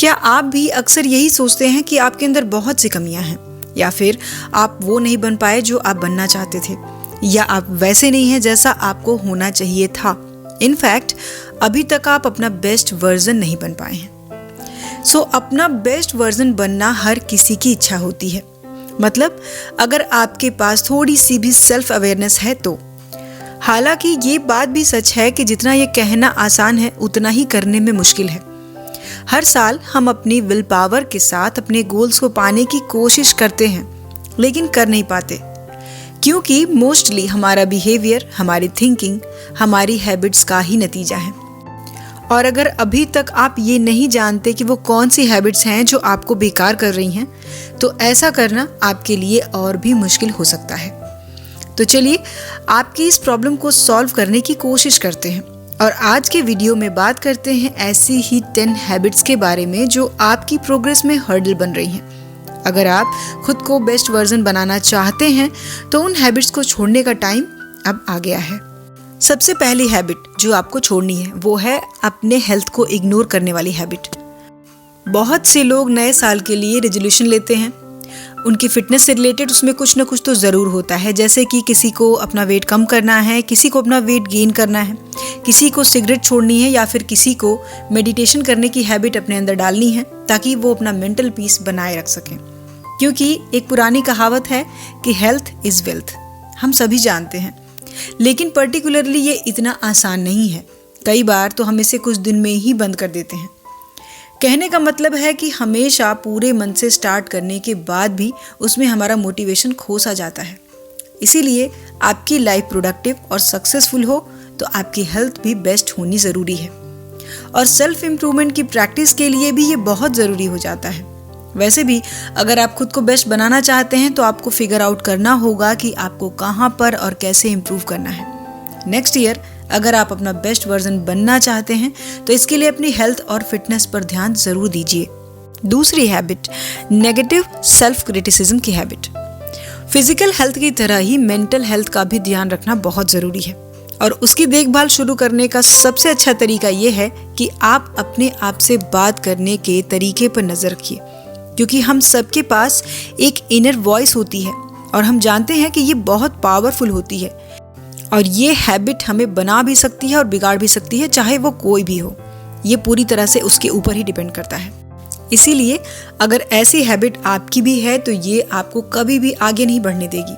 क्या आप भी अक्सर यही सोचते हैं कि आपके अंदर बहुत सी कमियां हैं, या फिर आप वो नहीं बन पाए जो आप बनना चाहते थे, या आप वैसे नहीं हैं जैसा आपको होना चाहिए था। इनफैक्ट अभी तक आप अपना बेस्ट वर्जन नहीं बन पाए हैं। सो अपना बेस्ट वर्जन बनना हर किसी की इच्छा होती है। मतलब अगर आपके पास थोड़ी सी भी सेल्फ अवेयरनेस है तो। हालांकि ये बात भी सच है कि जितना ये कहना आसान है उतना ही करने में मुश्किल है। हर साल हम अपनी विल पावर के साथ अपने गोल्स को पाने की कोशिश करते हैं, लेकिन कर नहीं पाते, क्योंकि मोस्टली हमारा बिहेवियर, हमारी थिंकिंग, हमारी हैबिट्स का ही नतीजा है। और अगर अभी तक आप ये नहीं जानते कि वो कौन सी हैबिट्स हैं जो आपको बेकार कर रही हैं, तो ऐसा करना आपके लिए और भी मुश्किल हो सकता है। तो चलिए आपकी इस प्रॉब्लम को सॉल्व करने की कोशिश करते हैं, और आज के वीडियो में बात करते हैं ऐसी ही 10 हैबिट्स के बारे में जो आपकी प्रोग्रेस में हर्डल बन रही हैं। अगर आप खुद को बेस्ट वर्जन बनाना चाहते हैं तो उन हैबिट्स को छोड़ने का टाइम अब आ गया है। सबसे पहली हैबिट जो आपको छोड़नी है वो है अपने हेल्थ को इग्नोर करने वाली हैबिट। बहुत से लोग नए साल के लिए रेजोल्यूशन लेते हैं। उनकी फिटनेस से रिलेटेड उसमें कुछ ना कुछ तो ज़रूर होता है, जैसे कि किसी को अपना वेट कम करना है, किसी को अपना वेट गेन करना है, किसी को सिगरेट छोड़नी है, या फिर किसी को मेडिटेशन करने की हैबिट अपने अंदर डालनी है ताकि वो अपना मेंटल पीस बनाए रख सकें। क्योंकि एक पुरानी कहावत है कि हेल्थ इज़ वेल्थ, हम सभी जानते हैं, लेकिन पर्टिकुलरली ये इतना आसान नहीं है। कई बार तो हम इसे कुछ दिन में ही बंद कर देते हैं। कहने का मतलब है कि हमेशा पूरे मन से स्टार्ट करने के बाद भी उसमें हमारा मोटिवेशन खो सा जाता है। इसीलिए आपकी लाइफ प्रोडक्टिव और सक्सेसफुल हो तो आपकी हेल्थ भी बेस्ट होनी ज़रूरी है, और सेल्फ इम्प्रूवमेंट की प्रैक्टिस के लिए भी ये बहुत ज़रूरी हो जाता है। वैसे भी अगर आप खुद को बेस्ट बनाना चाहते हैं तो आपको फिगर आउट करना होगा कि आपको कहाँ पर और कैसे इम्प्रूव करना है। नेक्स्ट ईयर अगर आप अपना बेस्ट वर्जन बनना चाहते हैं तो इसके लिए अपनी हेल्थ और फिटनेस पर ध्यान जरूर दीजिए। दूसरी हैबिट, नेगेटिव सेल्फ क्रिटिसिज्म की हैबिट। फिजिकल हेल्थ की तरह ही मेंटल हेल्थ का भी ध्यान रखना बहुत ज़रूरी है, और उसकी देखभाल शुरू करने का सबसे अच्छा तरीका ये है कि आप अपने आप से बात करने के तरीके पर नज़र रखिए। क्योंकि हम सबके पास एक इनर वॉइस होती है और हम जानते हैं कि ये बहुत पावरफुल होती है, और ये हैबिट हमें बना भी सकती है और बिगाड़ भी सकती है, चाहे वो कोई भी हो। ये पूरी तरह से उसके ऊपर ही डिपेंड करता है। इसीलिए अगर ऐसी हैबिट आपकी भी है तो ये आपको कभी भी आगे नहीं बढ़ने देगी।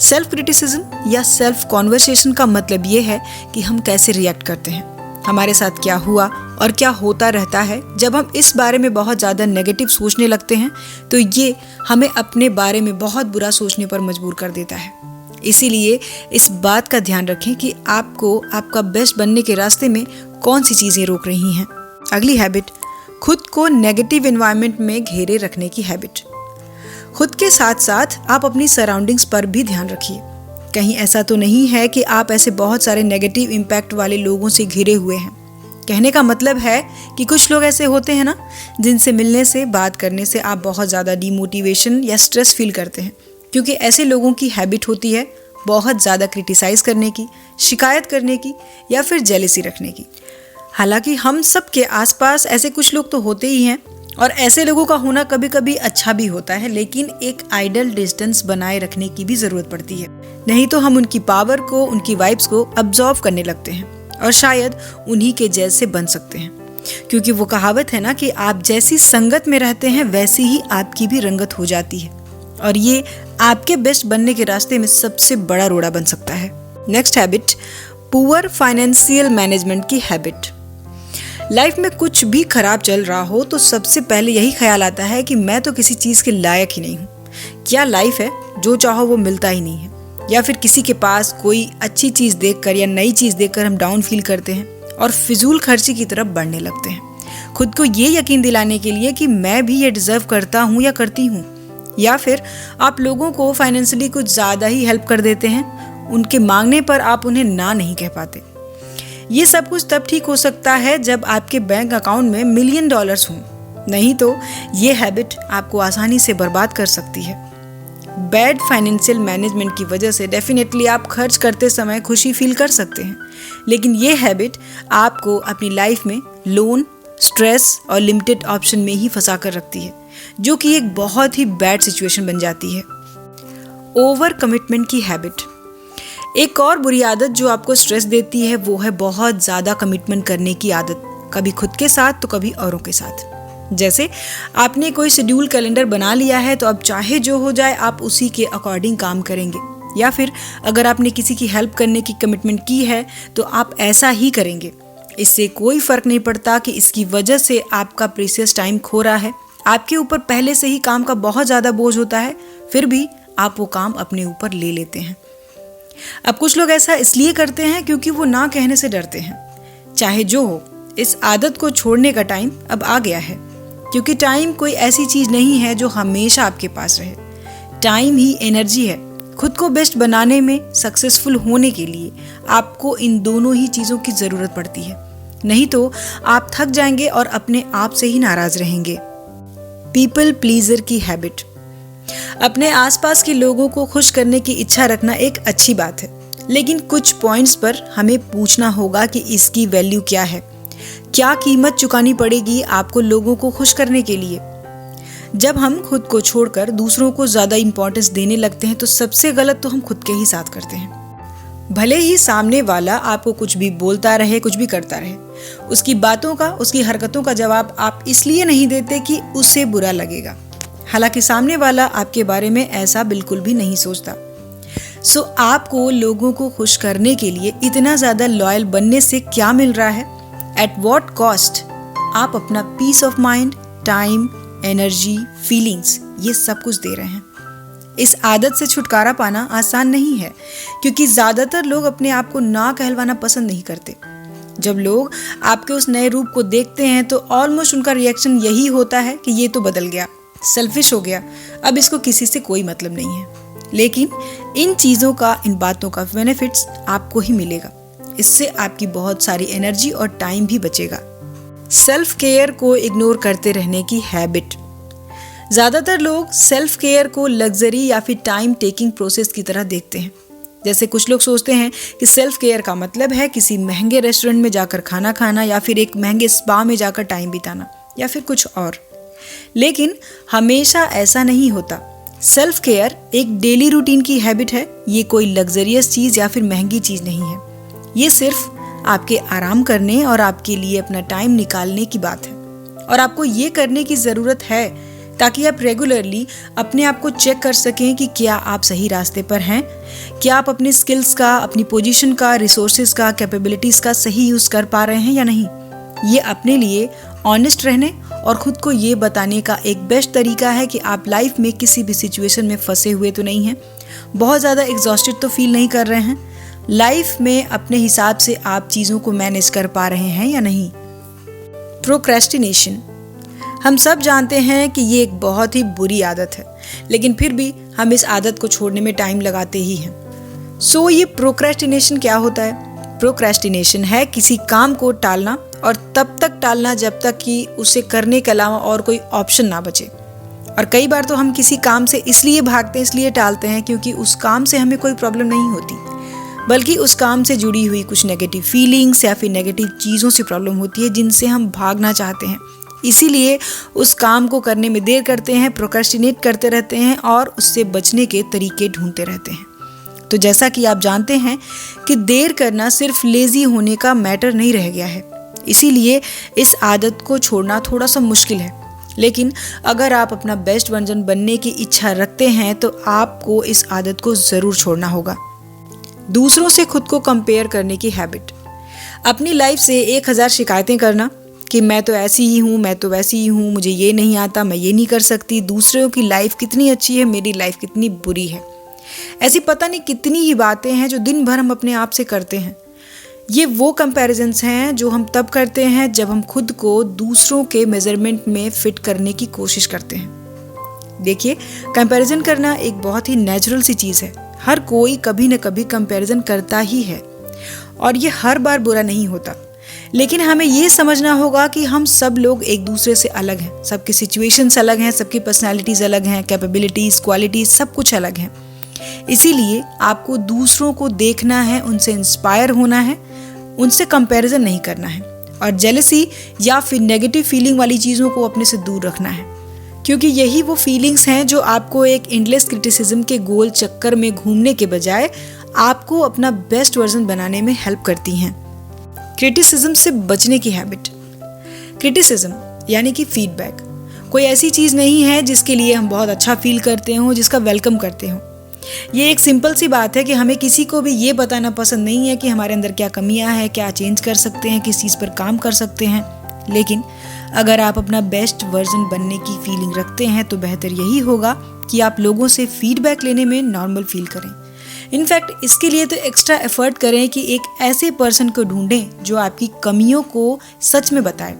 सेल्फ क्रिटिसिज्म या सेल्फ कॉन्वर्सेशन का मतलब ये है कि हम कैसे रिएक्ट करते हैं, हमारे साथ क्या हुआ और क्या होता रहता है। जब हम इस बारे में बहुत ज़्यादा नेगेटिव सोचने लगते हैं तो ये हमें अपने बारे में बहुत बुरा सोचने पर मजबूर कर देता है। इसीलिए इस बात का ध्यान रखें कि आपको आपका बेस्ट बनने के रास्ते में कौन सी चीज़ें रोक रही हैं। अगली हैबिट, खुद को नेगेटिव एनवायरनमेंट में घेरे रखने की हैबिट। खुद के साथ साथ आप अपनी सराउंडिंग्स पर भी ध्यान रखिए। कहीं ऐसा तो नहीं है कि आप ऐसे बहुत सारे नेगेटिव इम्पैक्ट वाले लोगों से घिरे हुए हैं। कहने का मतलब है कि कुछ लोग ऐसे होते हैं ना, जिनसे मिलने से, बात करने से आप बहुत ज़्यादा डिमोटिवेशन या स्ट्रेस फील करते हैं, क्योंकि ऐसे लोगों की हैबिट होती है बहुत ज़्यादा क्रिटिसाइज़ करने की, शिकायत करने की, या फिर जेलेसी रखने की। हालांकि हम सब के आसपास ऐसे कुछ लोग तो होते ही हैं, और ऐसे लोगों का होना कभी कभी अच्छा भी होता है, लेकिन एक आइडल डिस्टेंस बनाए रखने की भी ज़रूरत पड़ती है। नहीं तो हम उनकी पावर को, उनकी वाइब्स को अब्जॉर्व करने लगते हैं और शायद उन्हीं के जैसे बन सकते हैं। क्योंकि वो कहावत है ना कि आप जैसी संगत में रहते हैं वैसी ही आपकी भी रंगत हो जाती है, और ये आपके बेस्ट बनने के रास्ते में सबसे बड़ा रोड़ा बन सकता है। Next habit, poor financial management की हैबिट। लाइफ में कुछ भी खराब चल रहा हो तो सबसे पहले यही ख्याल आता है कि मैं तो किसी चीज़ के लायक ही नहीं हूँ। क्या लाइफ है, जो चाहो वो मिलता ही नहीं है। या फिर किसी के पास कोई अच्छी चीज़ देखकर या नई चीज़ देखकर हम डाउन फील करते हैं और फिजूल खर्ची की तरफ बढ़ने लगते हैं, खुद को ये यकीन दिलाने के लिए कि मैं भी ये डिज़र्व करता हूँ या करती हूँ। या फिर आप लोगों को फाइनेंशियली कुछ ज़्यादा ही हेल्प कर देते हैं, उनके मांगने पर आप उन्हें ना नहीं कह पाते। ये सब कुछ तब ठीक हो सकता है जब आपके बैंक अकाउंट में $1 मिलियन हों, नहीं तो ये हैबिट आपको आसानी से बर्बाद कर सकती है। बैड फाइनेंशियल मैनेजमेंट की वजह से डेफिनेटली आप खर्च करते समय खुशी फील कर सकते हैं, लेकिन ये हैबिट आपको अपनी लाइफ में लोन, स्ट्रेस और लिमिटेड ऑप्शन में ही फंसा कर रखती है, जो कि एक बहुत ही बैड सिचुएशन बन जाती है। ओवर कमिटमेंट की हैबिट। एक और बुरी आदत जो आपको स्ट्रेस देती है वो है बहुत ज़्यादा कमिटमेंट करने की आदत, कभी खुद के साथ तो कभी औरों के साथ। जैसे आपने कोई शेड्यूल कैलेंडर बना लिया है तो अब चाहे जो हो जाए आप उसी के अकॉर्डिंग काम करेंगे, या फिर अगर आपने किसी की हेल्प करने की कमिटमेंट की है तो आप ऐसा ही करेंगे। इससे कोई फ़र्क नहीं पड़ता कि इसकी वजह से आपका प्रीशियस टाइम खो रहा है, आपके ऊपर पहले से ही काम का बहुत ज़्यादा बोझ होता है, फिर भी आप वो काम अपने ऊपर ले लेते हैं। अब कुछ लोग ऐसा इसलिए करते हैं क्योंकि वो ना कहने से डरते हैं। चाहे जो हो, इस आदत को छोड़ने का टाइम अब आ गया है, क्योंकि टाइम कोई ऐसी चीज़ नहीं है जो हमेशा आपके पास रहे। टाइम ही एनर्जी है। खुद को बेस्ट बनाने में, सक्सेसफुल होने के लिए आपको इन दोनों ही चीज़ों की ज़रूरत पड़ती है, नहीं तो आप थक जाएंगे और अपने आप से ही नाराज़ रहेंगे। पीपल प्लीजर की हैबिट। अपने आसपास के लोगों को खुश करने की इच्छा रखना एक अच्छी बात है, लेकिन कुछ पॉइंट्स पर हमें पूछना होगा कि इसकी वैल्यू क्या है। क्या कीमत चुकानी पड़ेगी आपको लोगों को खुश करने के लिए? जब हम खुद को छोड़कर दूसरों को ज़्यादा इंपॉर्टेंस देने लगते हैं तो सबसे गलत तो हम खुद के ही साथ करते हैं। भले ही सामने वाला आपको कुछ भी बोलता रहे, कुछ भी करता रहे, उसकी बातों का, उसकी हरकतों का जवाब आप इसलिए नहीं देते कि उसे बुरा लगेगा, हालांकि सामने वाला आपके बारे में ऐसा बिल्कुल भी नहीं सोचता। सो आपको लोगों को खुश करने के लिए इतना ज़्यादा लॉयल बनने से क्या मिल रहा है? At what cost? आप अपना peace of mind, time, energy, feelings, ये सब कुछ दे रहे हैं। इस आदत से छुटकारा पाना आसान नहीं है, क्योंकि ज़्यादातर लोग अपने आप को ना कहलवाना पसंद नहीं करते। जब लोग आपके उस नए रूप को देखते हैं तो ऑलमोस्ट उनका रिएक्शन यही होता है कि ये तो बदल गया, सेल्फिश हो गया, अब इसको किसी से कोई मतलब नहीं है। लेकिन इन चीज़ों का, इन बातों का बेनिफिट्स आपको ही मिलेगा। इससे आपकी बहुत सारी एनर्जी और टाइम भी बचेगा। सेल्फ केयर को इग्नोर करते रहने की हैबिट। ज़्यादातर लोग सेल्फ केयर को लग्जरी या फिर टाइम टेकिंग प्रोसेस की तरह देखते हैं। जैसे कुछ लोग सोचते हैं कि सेल्फ केयर का मतलब है किसी महंगे रेस्टोरेंट में जाकर खाना खाना, या फिर एक महंगे स्पा में जाकर टाइम बिताना, या फिर कुछ और। लेकिन हमेशा ऐसा नहीं होता। सेल्फ केयर एक डेली रूटीन की हैबिट है। ये कोई लग्जरियस चीज़ या फिर महंगी चीज़ नहीं है। ये सिर्फ आपके आराम करने और आपके लिए अपना टाइम निकालने की बात है, और आपको ये करने की ज़रूरत है ताकि आप रेगुलरली अपने आप को चेक कर सकें कि क्या आप सही रास्ते पर हैं, क्या आप अपने स्किल्स का, अपनी पोजीशन का, रिसोर्सेज का, कैपेबिलिटीज़ का सही यूज़ कर पा रहे हैं या नहीं। ये अपने लिए ऑनेस्ट रहने और खुद को ये बताने का एक बेस्ट तरीका है कि आप लाइफ में किसी भी सिचुएशन में फंसे हुए तो नहीं हैं, बहुत ज़्यादा एग्जॉस्टेड तो फील नहीं कर रहे हैं, लाइफ में अपने हिसाब से आप चीज़ों को मैनेज कर पा रहे हैं या नहीं। प्रोक्रेस्टिनेशन। हम सब जानते हैं कि ये एक बहुत ही बुरी आदत है, लेकिन फिर भी हम इस आदत को छोड़ने में टाइम लगाते ही हैं। सो ये प्रोक्रेस्टिनेशन क्या होता है? प्रोक्रेस्टिनेशन है किसी काम को टालना, और तब तक टालना जब तक कि उसे करने के अलावा और कोई ऑप्शन ना बचे। और कई बार तो हम किसी काम से इसलिए भागते हैं, इसलिए टालते हैं क्योंकि उस काम से हमें कोई प्रॉब्लम नहीं होती, बल्कि उस काम से जुड़ी हुई कुछ नेगेटिव फीलिंग्स या फिर नेगेटिव चीज़ों से प्रॉब्लम होती है जिनसे हम भागना चाहते हैं। इसीलिए उस काम को करने में देर करते हैं, प्रोक्रेस्टिनेट करते रहते हैं और उससे बचने के तरीके ढूंढते रहते हैं। तो जैसा कि आप जानते हैं कि देर करना सिर्फ लेज़ी होने का मैटर नहीं रह गया है, इसीलिए इस आदत को छोड़ना थोड़ा सा मुश्किल है। लेकिन अगर आप अपना बेस्ट वर्जन बनने की इच्छा रखते हैं तो आपको इस आदत को ज़रूर छोड़ना होगा। दूसरों से खुद को कंपेयर करने की हैबिट। अपनी लाइफ से 1000 शिकायतें करना कि मैं तो ऐसी ही हूँ, मैं तो वैसी ही हूँ, मुझे ये नहीं आता, मैं ये नहीं कर सकती, दूसरों की लाइफ कितनी अच्छी है, मेरी लाइफ कितनी बुरी है। ऐसी पता नहीं कितनी ही बातें हैं जो दिन भर हम अपने आप से करते हैं। ये वो कंपैरिजन्स हैं जो हम तब करते हैं जब हम खुद को दूसरों के मेजरमेंट में फिट करने की कोशिश करते हैं। देखिए, कंपैरिजन करना एक बहुत ही नेचुरल सी चीज़ है। हर कोई कभी न कभी कंपैरिजन करता ही है और ये हर बार बुरा नहीं होता। लेकिन हमें ये समझना होगा कि हम सब लोग एक दूसरे से अलग हैं, सबकी सिचुएशंस अलग हैं, सबकी पर्सनालिटीज़ अलग हैं, कैपेबिलिटीज़, क्वालिटीज़ सब कुछ अलग हैं। इसीलिए आपको दूसरों को देखना है, उनसे इंस्पायर होना है, उनसे कंपैरिजन नहीं करना है। और जेलसी या फिर नेगेटिव फीलिंग वाली चीज़ों को अपने से दूर रखना है, क्योंकि यही वो फीलिंग्स हैं जो आपको एक एंडलेस क्रिटिसिज्म के गोल चक्कर में घूमने के बजाय आपको अपना बेस्ट वर्जन बनाने में हेल्प करती हैं। क्रिटिसिज्म से बचने की हैबिट। क्रिटिसिज्म यानी कि फीडबैक कोई ऐसी चीज़ नहीं है जिसके लिए हम बहुत अच्छा फील करते हों, जिसका वेलकम करते हों। ये एक सिंपल सी बात है कि हमें किसी को भी ये बताना पसंद नहीं है कि हमारे अंदर क्या कमियां हैं, क्या चेंज कर सकते हैं, किस चीज़ पर काम कर सकते हैं। लेकिन अगर आप अपना बेस्ट वर्जन बनने की फीलिंग रखते हैं तो बेहतर यही होगा कि आप लोगों से फीडबैक लेने में नॉर्मल फील करें। इनफैक्ट इसके लिए तो एक्स्ट्रा एफर्ट करें कि एक ऐसे पर्सन को ढूंढें जो आपकी कमियों को सच में बताए।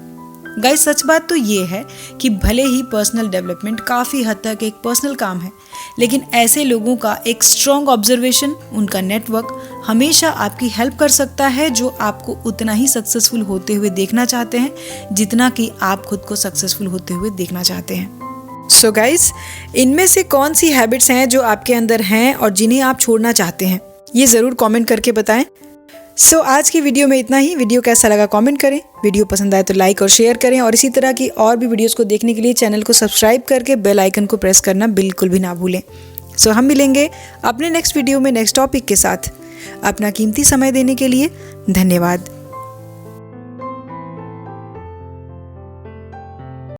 गाइस, सच बात तो ये है कि भले ही पर्सनल डेवलपमेंट काफ़ी हद तक एक पर्सनल काम है, लेकिन ऐसे लोगों का एक स्ट्रॉन्ग ऑब्जर्वेशन, उनका नेटवर्क हमेशा आपकी हेल्प कर सकता है, जो आपको उतना ही सक्सेसफुल होते हुए देखना चाहते हैं जितना कि आप खुद को सक्सेसफुल होते हुए देखना चाहते हैं। सो गाइस, इनमें से कौन सी हैबिट्स हैं जो आपके अंदर हैं और जिन्हें आप छोड़ना चाहते हैं, ये ज़रूर कमेंट करके बताएं। सो आज की वीडियो में इतना ही। वीडियो कैसा लगा कमेंट करें, वीडियो पसंद आए तो लाइक और शेयर करें, और इसी तरह की और भी वीडियोस को देखने के लिए चैनल को सब्सक्राइब करके बेल आइकन को प्रेस करना बिल्कुल भी ना भूलें। सो हम मिलेंगे अपने नेक्स्ट वीडियो में नेक्स्ट टॉपिक के साथ। अपना कीमती समय देने के लिए धन्यवाद।